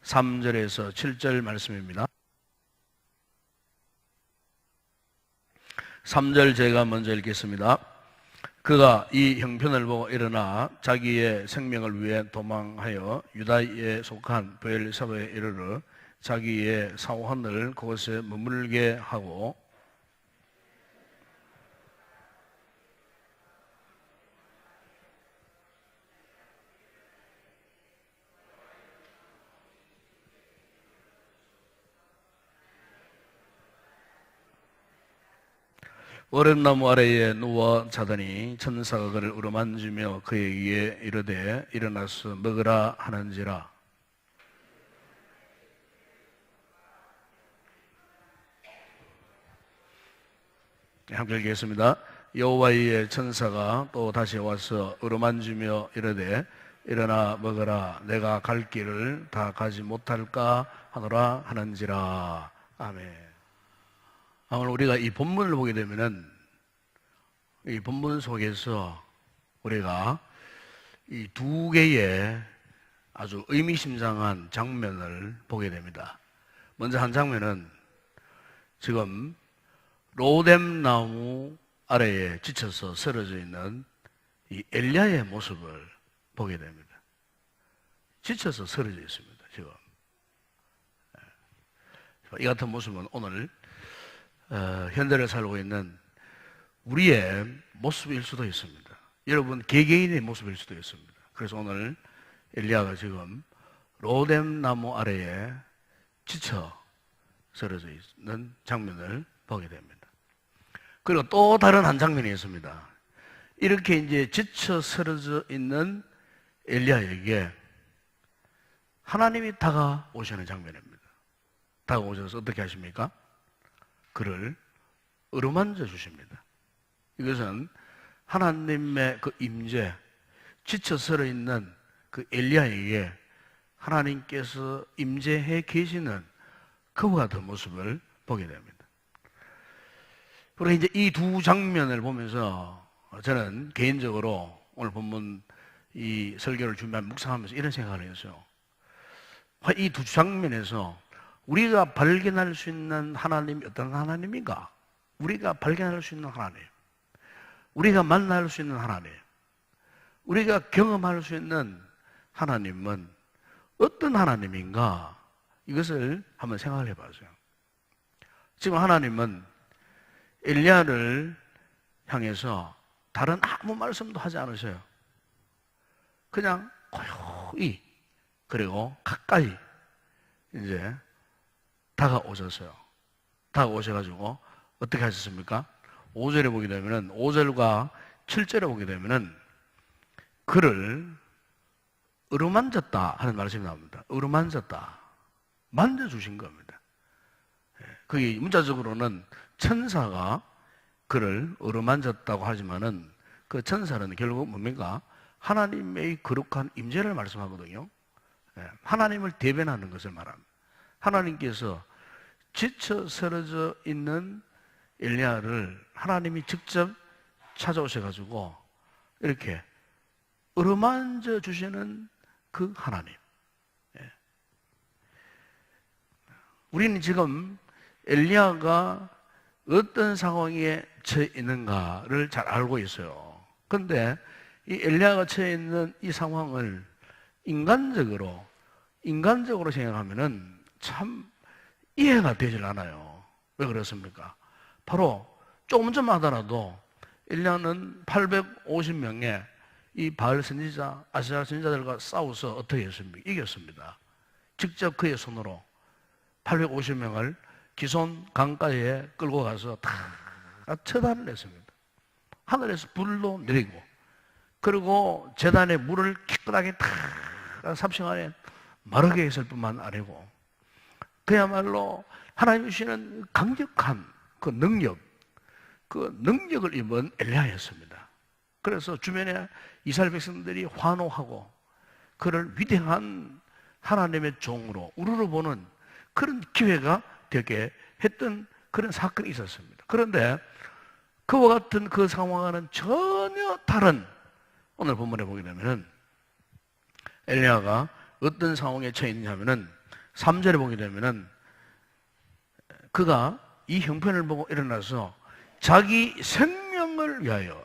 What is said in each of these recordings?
3절에서 7절 말씀입니다. 3절 제가 먼저 읽겠습니다. 그가 이 형편을 보고 일어나 자기의 생명을 위해 도망하여 유다에 속한 브엘사바에 이르러 자기의 사환을 그곳에 머물게 하고 오랫나무 아래에 누워 자더니 천사가 그를 어루만지며 그에게 이르되 일어나서 먹으라 하는지라. 함께 읽겠습니다. 여호와의 천사가 또 다시 와서 어루만지며 이르되 일어나 먹으라. 내가 갈 길을 다 가지 못할까 하노라 하는지라. 아멘. 오늘 우리가 이 본문을 보게 되면은 이 본문 속에서 우리가 이 두 개의 아주 의미심장한 장면을 보게 됩니다. 먼저 한 장면은 지금 로뎀 나무 아래에 지쳐서 쓰러져 있는 이 엘리야의 모습을 보게 됩니다. 지쳐서 쓰러져 있습니다. 지금 이 같은 모습은 오늘 현대를 살고 있는 우리의 모습일 수도 있습니다. 여러분 개개인의 모습일 수도 있습니다. 그래서 오늘 엘리야가 지금 로뎀 나무 아래에 지쳐 쓰러져 있는 장면을 보게 됩니다. 그리고 또 다른 한 장면이 있습니다. 이렇게 이제 지쳐 쓰러져 있는 엘리야에게 하나님이 다가오시는 장면입니다. 다가오셔서 어떻게 하십니까? 그를 어루만져 주십니다. 이것은 하나님의 그 임재, 지쳐 서려 있는 그 엘리야에게 하나님께서 임재해 계시는 그와 같은 모습을 보게 됩니다. 그리고 이제 이 두 장면을 보면서 저는 개인적으로 오늘 본문 이 설교를 준비하면서 묵상하면서 이런 생각을 했어요. 이 두 장면에서 우리가 발견할 수 있는 하나님이 어떤 하나님인가? 우리가 발견할 수 있는 하나님, 우리가 만날 수 있는 하나님, 우리가 경험할 수 있는 하나님은 어떤 하나님인가? 이것을 한번 생각을 해봐서요. 지금 하나님은 엘리야를 향해서 다른 아무 말씀도 하지 않으셔요. 그냥 고요히 그리고 가까이 이제 다가오셨어요. 다가오셔가지고 어떻게 하셨습니까? 5절에 보게 되면은 5절과 7절에 보게 되면은 그를 어루만졌다 하는 말씀이 나옵니다. 어루만졌다. 만져주신 겁니다. 그게 문자적으로는 천사가 그를 어루만졌다고 하지만은 그 천사는 결국 뭡니까? 하나님의 거룩한 임재를 말씀하거든요. 하나님을 대변하는 것을 말합니다. 하나님께서 지쳐 쓰러져 있는 엘리야를 하나님이 직접 찾아오셔가지고 이렇게 어루만져 주시는 그 하나님. 우리는 지금 엘리야가 어떤 상황에 처해 있는가를 잘 알고 있어요. 그런데 이 엘리야가 처해 있는 이 상황을 인간적으로 생각하면은 참 이해가 되질 않아요. 왜 그렇습니까? 바로 조금 좀 하더라도 엘리야는 850명의 이 바알 선지자, 아세라 선지자들과 싸워서 어떻게 했습니까? 이겼습니다. 직접 그의 손으로 850명을 기손 강가에 끌고 가서 다 처단을 했습니다. 하늘에서 불로 내리고 그리고 제단에 물을 깨끗하게 다 삽시간에 마르게 했을 뿐만 아니고 그야말로 하나님이 주시는 강력한 그 능력을 입은 엘리야였습니다. 그래서 주변에 이스라엘 백성들이 환호하고 그를 위대한 하나님의 종으로 우러러보는 그런 기회가 되게 했던 그런 사건이 있었습니다. 그런데 그와 같은 그 상황과는 전혀 다른 오늘 본문에 보게 되면은 엘리야가 어떤 상황에 처해 있냐면은 3절에 보게 되면은 그가 이 형편을 보고 일어나서 자기 생명을 위하여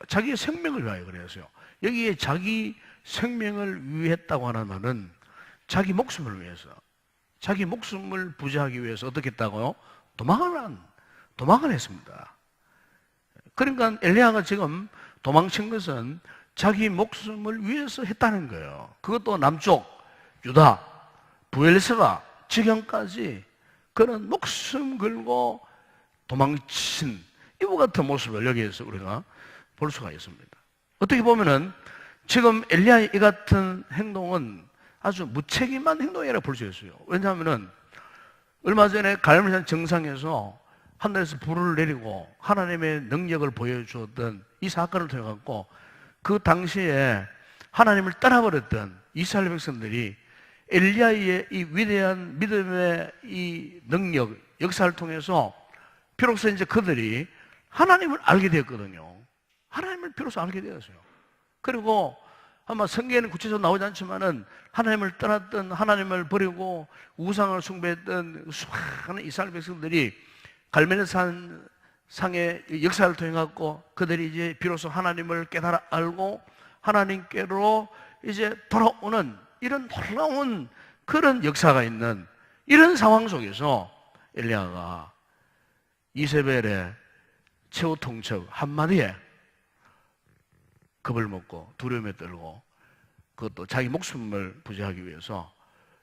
그랬어요. 여기에 자기 생명을 위했다고 하는 말은 자기 목숨을 위해서, 자기 목숨을 부지하기 위해서 어떻게 했다고요? 도망을 했습니다. 그러니까 엘리야가 지금 도망친 것은 자기 목숨을 위해서 했다는 거예요. 그것도 남쪽 유다, 부엘세바 지경까지 그런 목숨 걸고 도망친 이와 같은 모습을 여기에서 우리가 볼 수가 있습니다. 어떻게 보면은 지금 엘리야의 이 같은 행동은 아주 무책임한 행동이라고 볼 수 있어요. 왜냐하면은 얼마 전에 갈멜산 정상에서 하늘에서 불을 내리고 하나님의 능력을 보여주었던 이 사건을 통해 갖고 그 당시에 하나님을 떠나버렸던 이스라엘 백성들이 엘리야의 이 위대한 믿음의 이 능력, 역사를 통해서 비로소 이제 그들이 하나님을 알게 되었거든요. 하나님을 비로소 알게 되었어요. 그리고 아마 성경에는 구체적으로 나오지 않지만은 하나님을 떠났던, 하나님을 버리고 우상을 숭배했던 수많은 이스라엘 백성들이 갈멜산 상의 역사를 통해 갖고 그들이 이제 비로소 하나님을 깨달아 알고 하나님께로 이제 돌아오는 이런 놀라운 그런 역사가 있는 이런 상황 속에서 엘리야가 이세벨의 최후 통첩 한마디에 겁을 먹고 두려움에 떨고 그것도 자기 목숨을 부지하기 위해서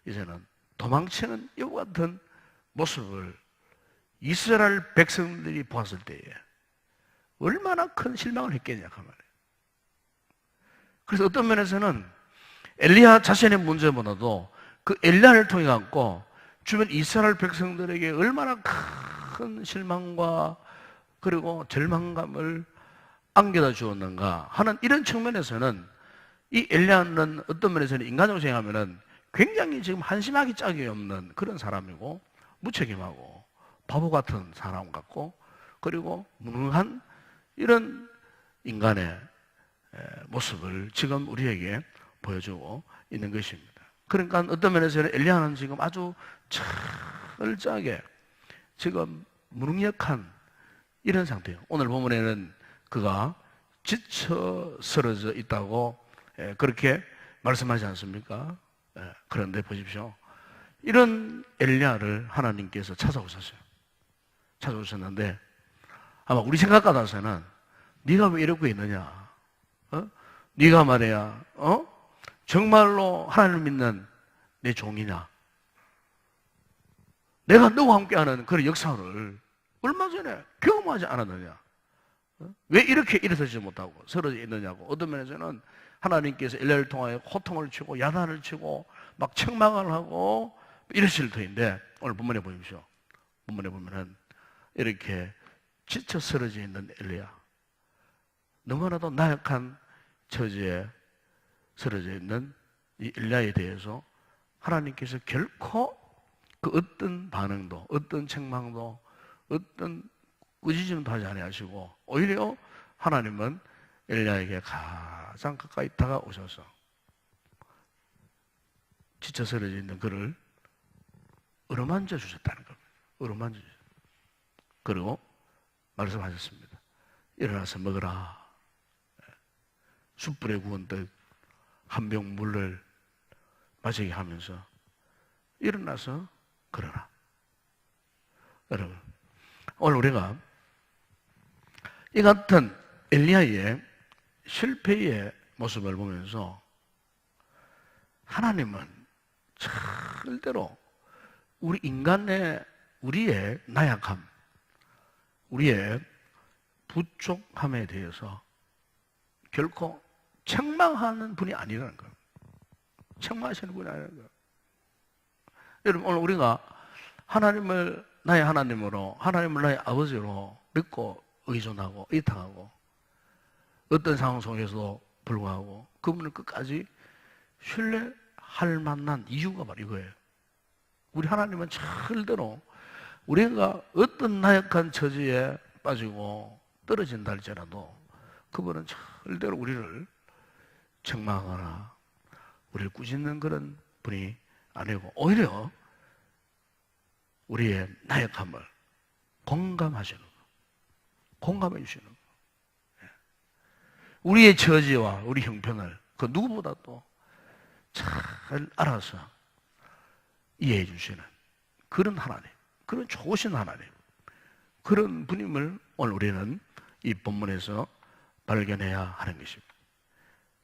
이제는 도망치는 이와 같은 모습을 이스라엘 백성들이 보았을 때에 얼마나 큰 실망을 했겠냐 그 말이에요. 그래서 어떤 면에서는 엘리야 자신의 문제보다도 그 엘리야를 통해 갖고 주변 이스라엘 백성들에게 얼마나 큰 실망과 그리고 절망감을 안겨다 주었는가 하는 이런 측면에서는 이 엘리야는 어떤 면에서는 인간적으로 생각하면은 굉장히 지금 한심하기 짝이 없는 그런 사람이고 무책임하고 바보 같은 사람 같고 그리고 무능한 이런 인간의 모습을 지금 우리에게 보여주고 있는 것입니다. 그러니까 어떤 면에서는 엘리야는 지금 아주 철저하게 지금 무능력한 이런 상태예요. 오늘 본문에는 그가 지쳐 쓰러져 있다고 그렇게 말씀하지 않습니까? 그런데 보십시오. 이런 엘리야를 하나님께서 찾아오셨어요. 찾아오셨는데 아마 우리 생각 같아서는 네가 왜 이러고 있느냐? 네가 말이야, 정말로 하나님을 믿는 내 종이냐? 내가 너와 함께하는 그런 역사를 얼마 전에 경험하지 않았느냐? 왜 이렇게 일어서지 못하고 쓰러져 있느냐고. 어떤 면에서는 하나님께서 엘리야를 통하여 호통을 치고 야단을 치고 막 책망을 하고 이러실 터인데 오늘 본문에 보십시오. 본문에 보면은 이렇게 지쳐 쓰러져 있는 엘리야, 너무나도 나약한 처지에 쓰러져 있는 이 엘리야에 대해서 하나님께서 결코 그 어떤 반응도, 어떤 책망도, 어떤 꾸짖음도 하지 아니하시고 오히려 하나님은 엘리야에게 가장 가까이 다가오셔서 지쳐 쓰러져 있는 그를 어루만져 주셨다는 겁니다. 어루만져 주셨어요. 그리고 말씀하셨습니다. 일어나서 먹으라. 숯불에 구운 떡 한 병 물을 마시게 하면서 일어나서 걸어라. 여러분, 오늘 우리가 이 같은 엘리야의 실패의 모습을 보면서 하나님은 절대로 우리 인간의 우리의 나약함, 우리의 부족함에 대해서 결코 책망하는 분이 아니라는 거예요. 책망하시는 분이 아니라는 거예요. 여러분, 오늘 우리가 하나님을 나의 하나님으로, 하나님을 나의 아버지로 믿고 의존하고 의탁하고 어떤 상황 속에서도 불구하고 그분을 끝까지 신뢰할 만한 이유가 바로 이거예요. 우리 하나님은 절대로 우리가 어떤 나약한 처지에 빠지고 떨어진다 할지라도 그분은 절대로 우리를 책망하거나 우리를 꾸짖는 그런 분이 아니고 오히려 우리의 나약함을 공감하시는 거, 공감해 주시는 거. 우리의 처지와 우리 형편을 그 누구보다도 잘 알아서 이해해 주시는 그런 하나님, 그런 좋으신 하나님, 그런 분임을 오늘 우리는 이 본문에서 발견해야 하는 것입니다.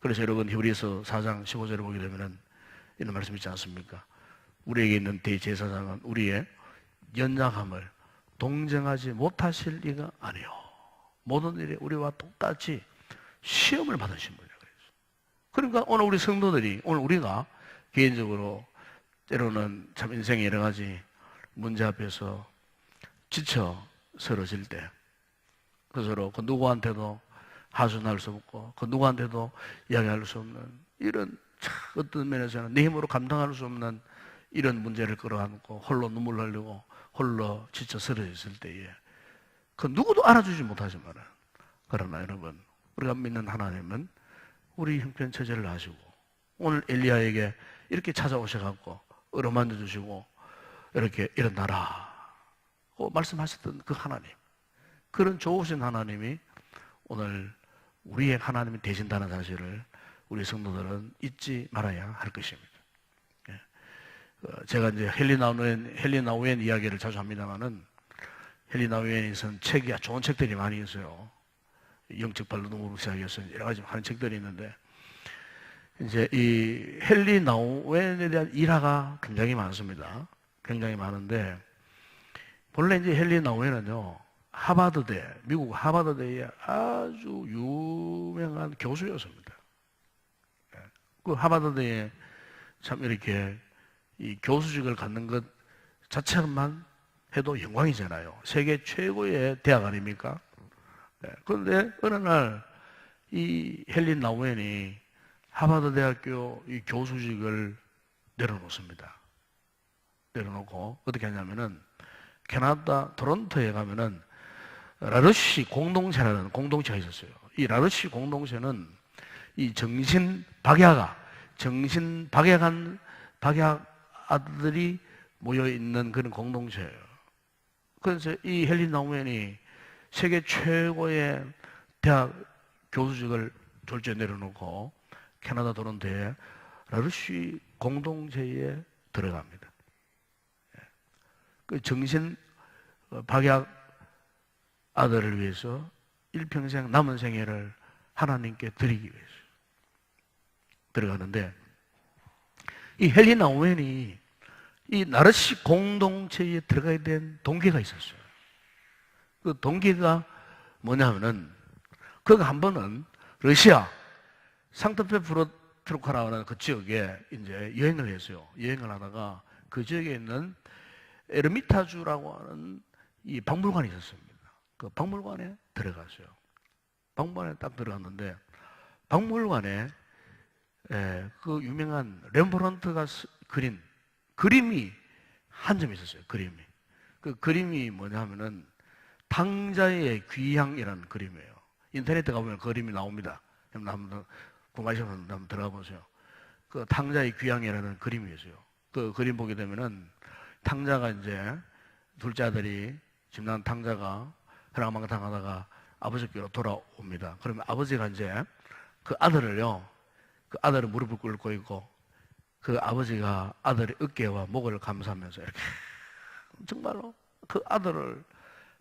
그래서 여러분 히브리서 4장 15절을 보게 되면 이런 말씀 있지 않습니까? 우리에게 있는 대제사장은 우리의 연약함을 동정하지 못하실 리가 아니요, 모든 일에 우리와 똑같이 시험을 받으신 분이라고 그랬어요. 그러니까 오늘 우리 성도들이, 오늘 우리가 개인적으로 때로는 참 인생의 여러 가지 문제 앞에서 지쳐 쓰러질 때, 그서로 그 누구한테도 하소연할 수 없고 그 누구한테도 이야기할 수 없는 이런 어떤 면에서는 내 힘으로 감당할 수 없는 이런 문제를 끌어안고 홀로 눈물 흘리고 홀로 지쳐 쓰러졌을 때에 그 누구도 알아주지 못하지만은, 그러나 여러분 우리가 믿는 하나님은 우리 형편 처지를 아시고 오늘 엘리야에게 이렇게 찾아오셔갖고 어루만져 주시고 이렇게 일어나라 고 말씀하셨던 그 하나님, 그런 좋으신 하나님이 오늘 우리의 하나님이 되신다는 사실을 우리 성도들은 잊지 말아야 할 것입니다. 제가 이제 헬리나 우엔 이야기를 자주 합니다만은, 헬리나 우엔이 쓴 책이 좋은 책들이 많이 있어요. 영적 발로동으로 시작해서 여러 가지 하는 책들이 있는데, 이제 이 헬리나 우엔에 대한 일화가 굉장히 많습니다. 굉장히 많은데, 본래 이제 헬리나 우엔은요, 하버드대, 미국 하버드대의 아주 유명한 교수였습니다. 그 하버드대에 참 이렇게 이 교수직을 갖는 것 자체만 해도 영광이잖아요. 세계 최고의 대학 아닙니까? 그런데 어느 날 이 헬린 나우엔이 하버드 대학교 이 교수직을 내려놓습니다. 내려놓고 어떻게 하냐면은 캐나다 토론토에 가면은 라르시 공동체라는 공동체가 있었어요. 이 라르시 공동체는 이 정신 박약한 박약아들이 모여 있는 그런 공동체예요. 그래서 이 헬린 나우엔이 세계 최고의 대학 교수직을 졸지에 내려놓고 캐나다 토론토의 라르시 공동체에 들어갑니다. 그 정신 박약 아들을 위해서 일평생 남은 생애를 하나님께 드리기 위해서 들어가는데, 이 헬리나 오웬이 이 나르시 공동체에 들어가야 된 동기가 있었어요. 그 동기가 뭐냐면은, 그가 한 번은 러시아 상트페트르부르크라고 하는 그 지역에 이제 여행을 했어요. 여행을 하다가 그 지역에 있는 에르미타주라고 하는 이 박물관이 있었습니다. 그 박물관에 들어갔어요. 박물관에 딱 들어갔는데, 박물관에 그 유명한 렘브란트가 그린 그림이 한 점 있었어요. 그림이. 그 그림이 뭐냐면은 탕자의 귀향이라는 그림이에요. 인터넷에 가보면 그림이 나옵니다. 한번 궁금하시면 한번 들어가 보세요. 그 탕자의 귀향이라는 그림이 있어요. 그 그림 보게 되면은 탕자가 이제 둘째 아들이 집난 탕자가 혈압망탕하다가 아버지께로 돌아옵니다. 그러면 아버지가 이제 그 아들을요, 그 아들은 무릎을 꿇고 있고 그 아버지가 아들의 어깨와 목을 감싸면서 이렇게 정말로 그 아들을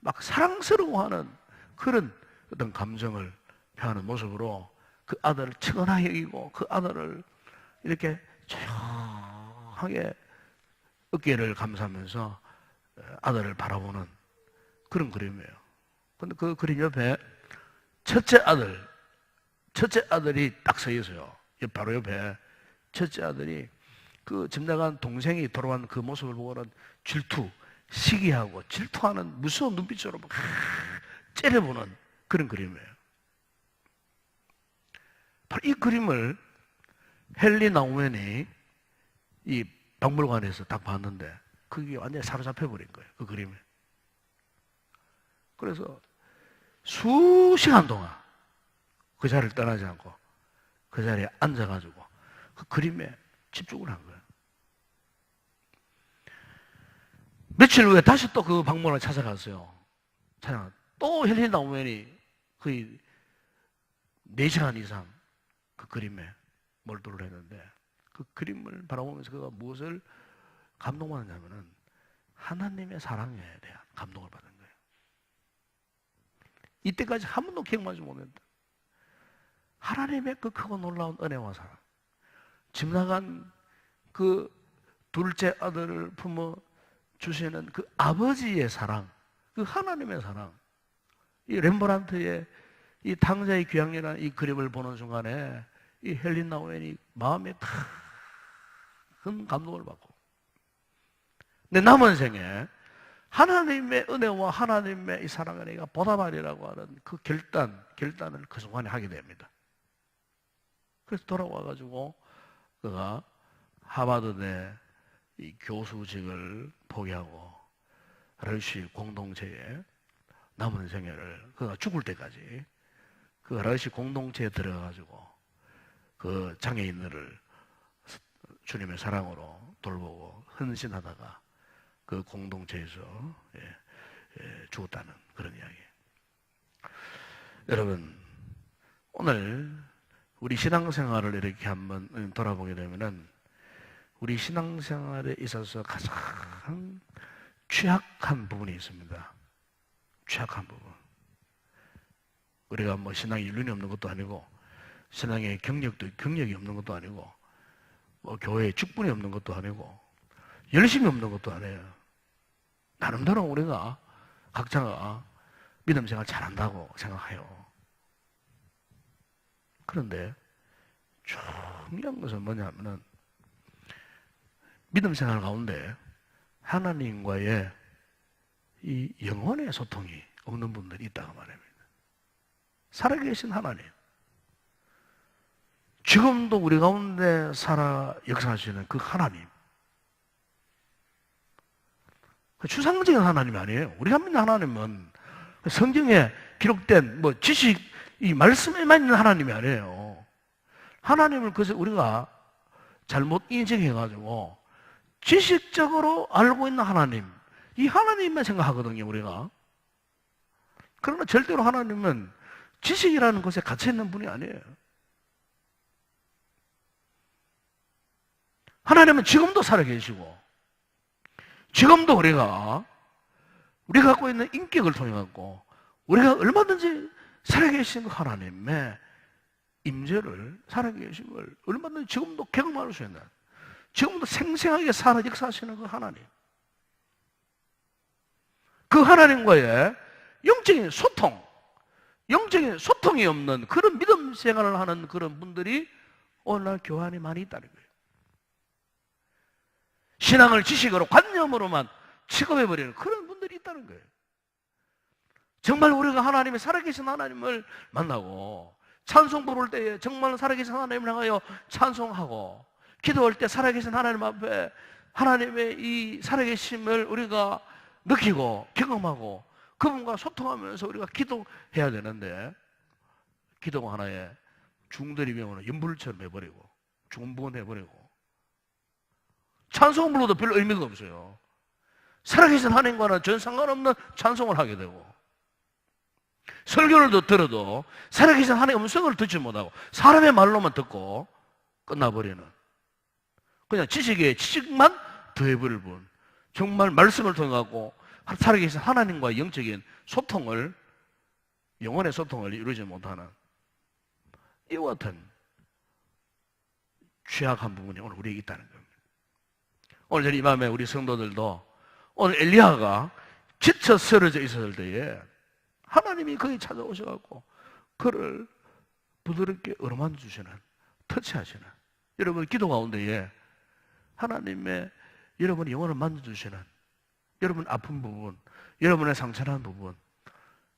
막 사랑스러워하는 그런 어떤 감정을 표하는 모습으로 그 아들을 측은하게 여기고 그 아들을 이렇게 조용하게 어깨를 감싸면서 아들을 바라보는 그런 그림이에요. 근데 그 그림 옆에 첫째 아들이 딱 서 있어요. 바로 옆에 첫째 아들이 그 집 나간 동생이 돌아온 그 모습을 보고는 시기하고 질투하는 무서운 눈빛으로 막 째려보는 그런 그림이에요. 바로 이 그림을 헨리 나우엔이 이 박물관에서 딱 봤는데 그게 완전히 사로잡혀버린 거예요. 그 그림에. 그래서 수시간 동안 그 자리를 떠나지 않고 그 자리에 앉아가지고 그 그림에 집중을 한 거예요. 며칠 후에 다시 또 그 방문을 찾아갔어요. 또 헬린 나우멘이 거의 4시간 이상 그 그림에 몰두를 했는데, 그 그림을 바라보면서 그가 무엇을 감동받았냐면은 하나님의 사랑에 대한 감동을 받은 거예요. 이때까지 한 번도 경험하지 못했다. 하나님의 그 크고 놀라운 은혜와 사랑, 집 나간 그 둘째 아들을 품어 주시는 그 아버지의 사랑, 그 하나님의 사랑, 이 렘브란트의 이 당자의 귀향이라는 이 그림을 보는 순간에 이 헬린 나우엔이 마음에 큰 감동을 받고, 내 남은 생에 하나님의 은혜와 하나님의 이 사랑을 내가 보답하리라고 하는 그 결단을 그 순간에 하게 됩니다. 그래서 돌아와가지고 그가 하버드대 이 교수직을 포기하고 러시 공동체에 남은 생애를, 그가 죽을 때까지 그 러시 공동체에 들어가가지고 그 장애인들을 주님의 사랑으로 돌보고 헌신하다가 그 공동체에서 죽었다는 그런 이야기. 여러분, 오늘 우리 신앙생활을 이렇게 한번 돌아보게 되면은 우리 신앙생활에 있어서 가장 취약한 부분이 있습니다. 취약한 부분. 우리가 뭐 신앙에 윤리 없는 것도 아니고, 신앙의 경력이 없는 것도 아니고, 뭐 교회에 직분이 없는 것도 아니고, 열심이 없는 것도 아니에요. 나름대로 우리가 각자가 믿음 생활 잘한다고 생각해요. 그런데 중요한 것은 뭐냐면은 믿음 생활 가운데 하나님과의 이 영혼의 소통이 없는 분들이 있다고 말합니다. 살아계신 하나님, 지금도 우리 가운데 살아 역사하시는 그 하나님, 추상적인 하나님이 아니에요. 우리가 믿는 하나님은 성경에 기록된 뭐 지식, 이 말씀에만 있는 하나님이 아니에요. 하나님을 그래서 우리가 잘못 인식해가지고 지식적으로 알고 있는 하나님, 이 하나님만 생각하거든요, 우리가. 그러나 절대로 하나님은 지식이라는 것에 갇혀있는 분이 아니에요. 하나님은 지금도 살아계시고, 지금도 우리가 갖고 있는 인격을 통해 갖고 우리가 얼마든지 살아계신 그 하나님의 임재를, 살아계심을 얼마든지 지금도 경험할 수 있는, 지금도 생생하게 살아 역사하시는 그 하나님, 그 하나님과의 영적인 소통이 없는 그런 믿음 생활을 하는 그런 분들이 오늘날 교회 안에 많이 있다는 거예요. 신앙을 지식으로, 관념으로만 취급해버리는 그런 분들이 있다는 거예요. 정말 우리가 하나님의 살아계신 하나님을 만나고 찬송 부를 때에 정말 살아계신 하나님을 향하여 찬송하고, 기도할 때 살아계신 하나님 앞에 하나님의 이 살아계심을 우리가 느끼고 경험하고 그분과 소통하면서 우리가 기도해야 되는데, 기도가 하나의 중들이면 연불처럼 해버리고 중분번 해버리고 찬송을 불러도 별로 의미가 없어요. 살아계신 하나님과는 전 상관없는 찬송을 하게 되고, 설교를 들어도 살아계신 하나님의 음성을 듣지 못하고 사람의 말로만 듣고 끝나버리는, 그냥 지식만 더해버릴 뿐, 정말 말씀을 통해서 살아계신 하나님과 영적인 소통을, 영혼의 소통을 이루지 못하는 이와 같은 취약한 부분이 오늘 우리에게 있다는 겁니다. 오늘 이 밤에 우리 성도들도, 오늘 엘리야가 지쳐 쓰러져 있었을 때에 하나님이 거기 찾아오셔갖고 그를 부드럽게 어루만져 주시는, 터치하시는, 여러분 기도 가운데에 하나님의 여러분의 영혼을 만져주시는, 여러분 아픈 부분, 여러분의 상처난 부분,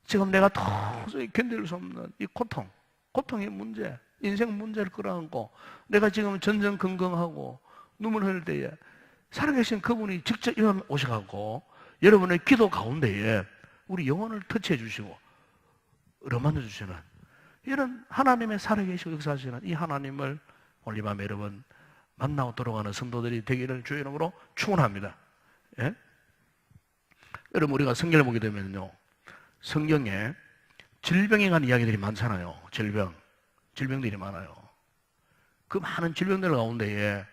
지금 내가 도저히 견딜 수 없는 이 고통의 문제, 인생 문제를 끌어안고 내가 지금 전전긍긍하고 눈물 흘릴 때에 살아계신 그분이 직접 오셔갖고 여러분의 기도 가운데에 우리 영혼을 터치해 주시고 어루만져 주시는 이런 하나님의 살아계시고 역사하시는 이 하나님을 오늘 이 밤에 여러분 만나고 돌아가는 성도들이 되기를 주의 이름으로 축원합니다. 예? 여러분, 우리가 성경을 보게 되면요, 성경에 질병에 관한 이야기들이 많잖아요. 질병들이 많아요. 그 많은 질병들 가운데에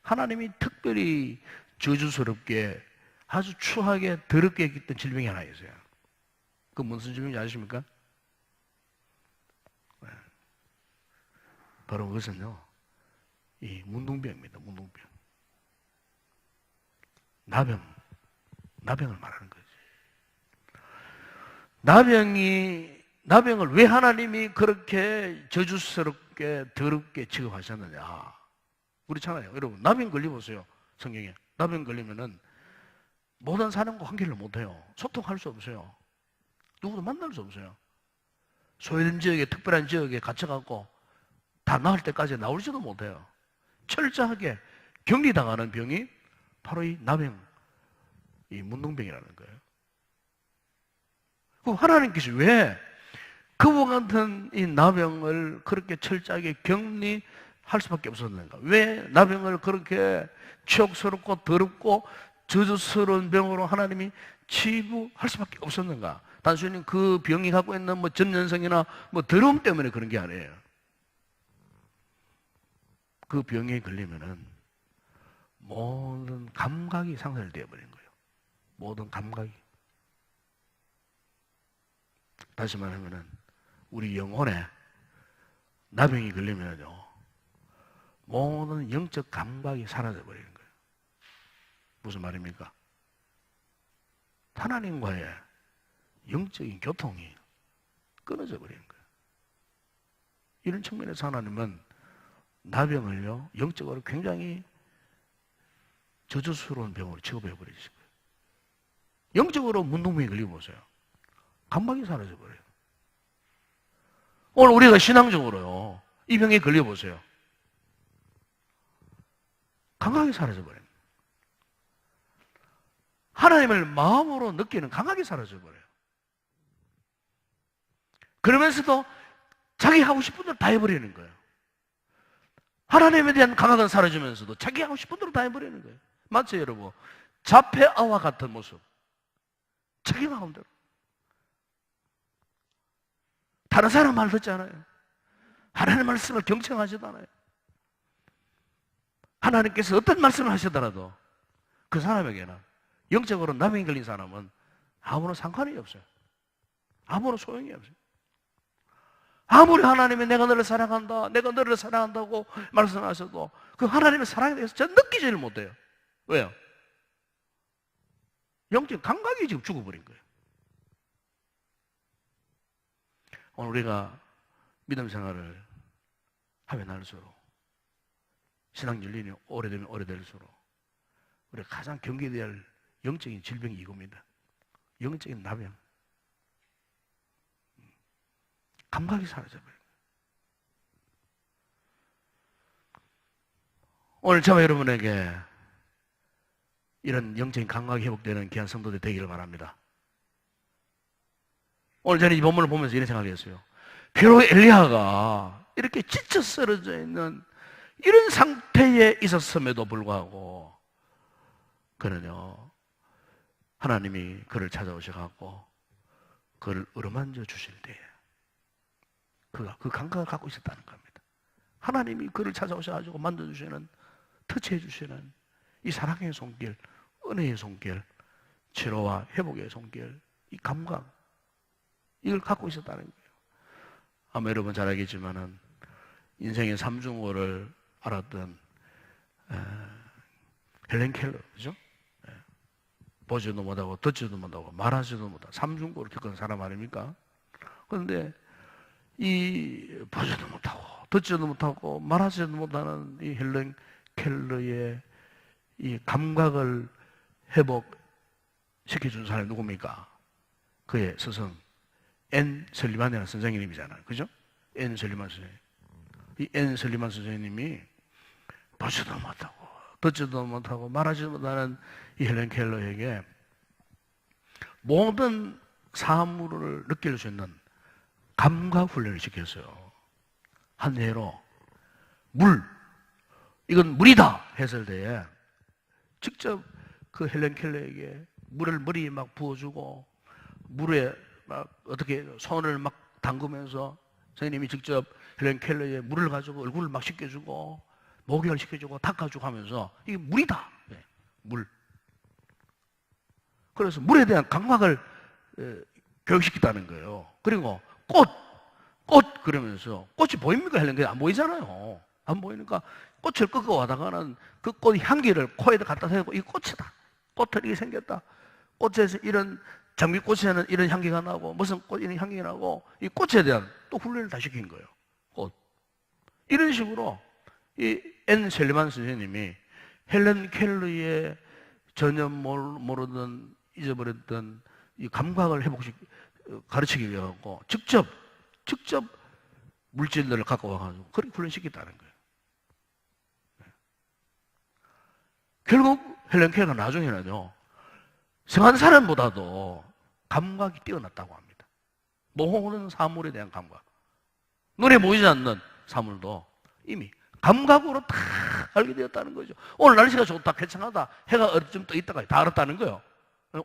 하나님이 특별히 저주스럽게 아주 추하게 더럽게 했던 질병이 하나 있어요. 그 무슨 질병인지 아십니까? 네. 바로 그것은요, 이 문둥병입니다. 문둥병. 나병을 말하는 거지. 나병을 왜 하나님이 그렇게 저주스럽게 더럽게 취급하셨느냐? 그렇잖아요. 여러분, 나병 걸려보세요. 성경에. 나병 걸리면은 모든 사람과 관계를 못해요. 소통할 수 없어요. 누구도 만날 수 없어요. 소외된 지역에, 특별한 지역에 갇혀갖고 다 나을 때까지 나오지도 못해요. 철저하게 격리당하는 병이 바로 이 나병, 이 문둥병이라는 거예요. 그럼 하나님께서 왜 그와 같은 이 나병을 그렇게 철저하게 격리할 수밖에 없었는가? 왜 나병을 그렇게 치욕스럽고 더럽고 저주스러운 병으로 하나님이 치부할 수밖에 없었는가? 단순히 그 병이 갖고 있는 뭐 전염성이나 뭐 더러움 때문에 그런 게 아니에요. 그 병에 걸리면은 모든 감각이 상실되어 버린 거예요. 모든 감각이. 다시 말하면은 우리 영혼에 나병이 걸리면요, 모든 영적 감각이 사라져 버리는 거예요. 무슨 말입니까? 하나님과의 영적인 교통이 끊어져 버리는 거예요. 이런 측면에서 하나님은 나병을요, 영적으로 굉장히 저주스러운 병으로 취급해 버리신 거예요. 영적으로 문둥병이 걸려보세요. 감각이 사라져 버려요. 오늘 우리가 신앙적으로요, 이 병에 걸려보세요. 감각이 사라져 버려요. 하나님을 마음으로 느끼는 감각이 사라져 버려요. 그러면서도 자기 하고 싶은 대로 다 해버리는 거예요. 하나님에 대한 감각은 사라지면서도 자기 하고 싶은 대로 다 해버리는 거예요. 맞죠, 여러분? 자폐아와 같은 모습. 자기 마음대로. 다른 사람 말 듣지 않아요. 하나님의 말씀을 경청하지도 않아요. 하나님께서 어떤 말씀을 하시더라도 그 사람에게는, 영적으로 나병이 걸린 사람은 아무런 상관이 없어요. 아무런 소용이 없어요. 아무리 하나님이 내가 너를 사랑한다, 내가 너를 사랑한다고 말씀하셔도 그 하나님의 사랑에 대해서 전 느끼지를 못해요. 왜요? 영적 감각이 지금 죽어버린 거예요. 오늘 우리가 믿음 생활을 하면 할수록, 신앙 열린이 오래되면 오래될수록 우리가 가장 경계해야 할 영적인 질병이 이겁니다. 영적인 나병. 감각이 사라져버려요. 오늘 저와 여러분에게 이런 영적인 감각이 회복되는 귀한 성도들 되기를 바랍니다. 오늘 저는 이 본문을 보면서 이런 생각을 했어요. 비록 엘리야가 이렇게 지쳐 쓰러져 있는 이런 상태에 있었음에도 불구하고 그는요, 하나님이 그를 찾아오셔갖고 그를 어루만져 주실 때에 그가 그 감각을 갖고 있었다는 겁니다. 하나님이 그를 찾아오셔가지고 만져주시는, 터치해주시는 이 사랑의 손길, 은혜의 손길, 치료와 회복의 손길, 이 감각, 이걸 갖고 있었다는 거예요. 아마 여러분 잘 알겠지만은 인생의 삼중고를 알았던 헬렌 켈러, 그죠? 보지도 못하고 듣지도 못하고 말하지도 못하고 삼중고를 겪은 사람 아닙니까? 그런데 이 보지도 못하고 듣지도 못하고 말하지도 못하는 이 헬렌 켈러의 이 감각을 회복시켜준 사람이 누굽니까? 그의 스승 앤 설리만이라는 선생님이잖아요. 그죠? 앤 설리만 선생님. 이 앤 설리만 선생님이 보지도 못하고 듣지도 못하고 말하지도 못하는 이 헬렌 켈러에게 모든 사물을 느낄 수 있는 감각 훈련을 시켰어요. 한 예로 물, 이건 물이다 했을 때에 직접 그 헬렌 켈러에게 물을 머리에 막 부어주고 물에 막 어떻게 손을 막 담그면서 선생님이 직접 헬렌 켈러에 물을 가지고 얼굴을 막 씻겨주고 목욕을 시켜주고 닦아주고 하면서 이게 물이다. 네, 물. 그래서 물에 대한 감각을 교육시켰다는 거예요. 그리고 꽃 그러면서 꽃이 보입니까? 헬렌 켈러 안 보이잖아요. 안 보이니까 꽃을 꺾어 와다가는 그 꽃 향기를 코에다 갖다 대고 이 꽃이다. 꽃이 생겼다. 꽃에서 이런 장미꽃에는 이런 향기가 나고 무슨 꽃 이런 향기가 나고 이 꽃에 대한 또 훈련을 다 시킨 거예요. 꽃. 이런 식으로 이 앤 셀리반 선생님이 헬렌 켈러의 전혀 모르던 잊어버렸던 이 감각을 가르치기 위해 갖고 직접 물질들을 갖고 와가지고 그렇게 훈련시켰다는 거예요. 결국 헬렌 켈러가 나중에는요 성한 사람보다도 감각이 뛰어났다고 합니다. 모호는 사물에 대한 감각. 눈에 보이지 않는 사물도 이미 감각으로 다 알게 되었다는 거죠. 오늘 날씨가 좋다, 괜찮하다, 해가 어쯤 떠 있다가 다 알았다는 거예요.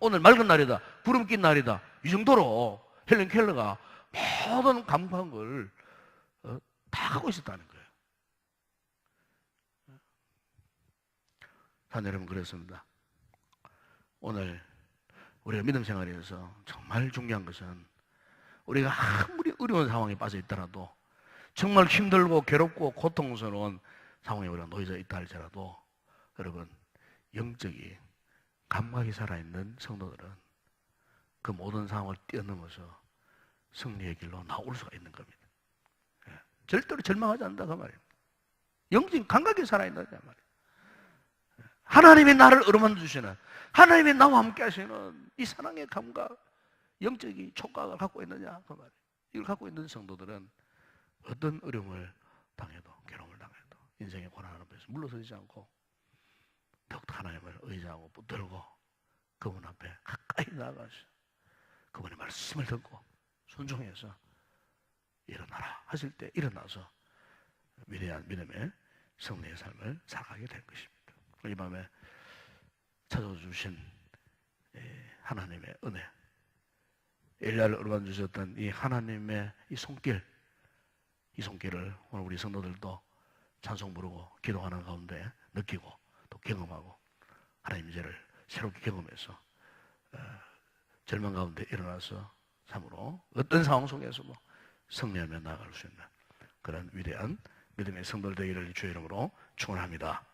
오늘 맑은 날이다, 구름 낀 날이다. 이 정도로 헬렌 켈러가 모든 감각을 다 갖고 있었다는 거예요. 자, 여러분 그렇습니다. 오늘 우리가 믿음 생활에서 정말 중요한 것은 우리가 아무리 어려운 상황에 빠져 있더라도 정말 힘들고 괴롭고 고통스러운 상황에 우리가 놓여져 있다 할지라도 여러분 영적인 감각이 살아있는 성도들은 그 모든 상황을 뛰어넘어서 승리의 길로 나올 수가 있는 겁니다. 절대로 절망하지 않는다 그 말이에요. 영적인 감각이 살아있는 말이에요. 하나님이 나를 어루만져 주시는 하나님이 나와 함께 하시는 이 사랑의 감각, 영적인 촉각을 갖고 있느냐 그 말이에요. 이걸 갖고 있는 성도들은 어떤 어려움을 당해도 괴로움을 당해도 인생의 고난을 앞에서 물러서지 않고 더욱더 하나님을 의지하고 붙들고 그분 앞에 가까이 나아가서 그분의 말씀을 듣고 순종해서 일어나라 하실 때 일어나서 위대한 믿음의 승리의 삶을 살아가게 될 것입니다. 이 밤에 찾아주신 하나님의 은혜, 엘리야를 어루만져 주셨던 이 하나님의 이 손길, 이 손길을 오늘 우리 성도들도 찬송 부르고 기도하는 가운데 느끼고 또 경험하고 하나님의 죄를 새롭게 경험해서 절망 가운데 일어나서 참으로 어떤 상황 속에서도 승리하며 나아갈 수 있는 그런 위대한 믿음의 성도들 되기를 주의 이름으로 축원합니다.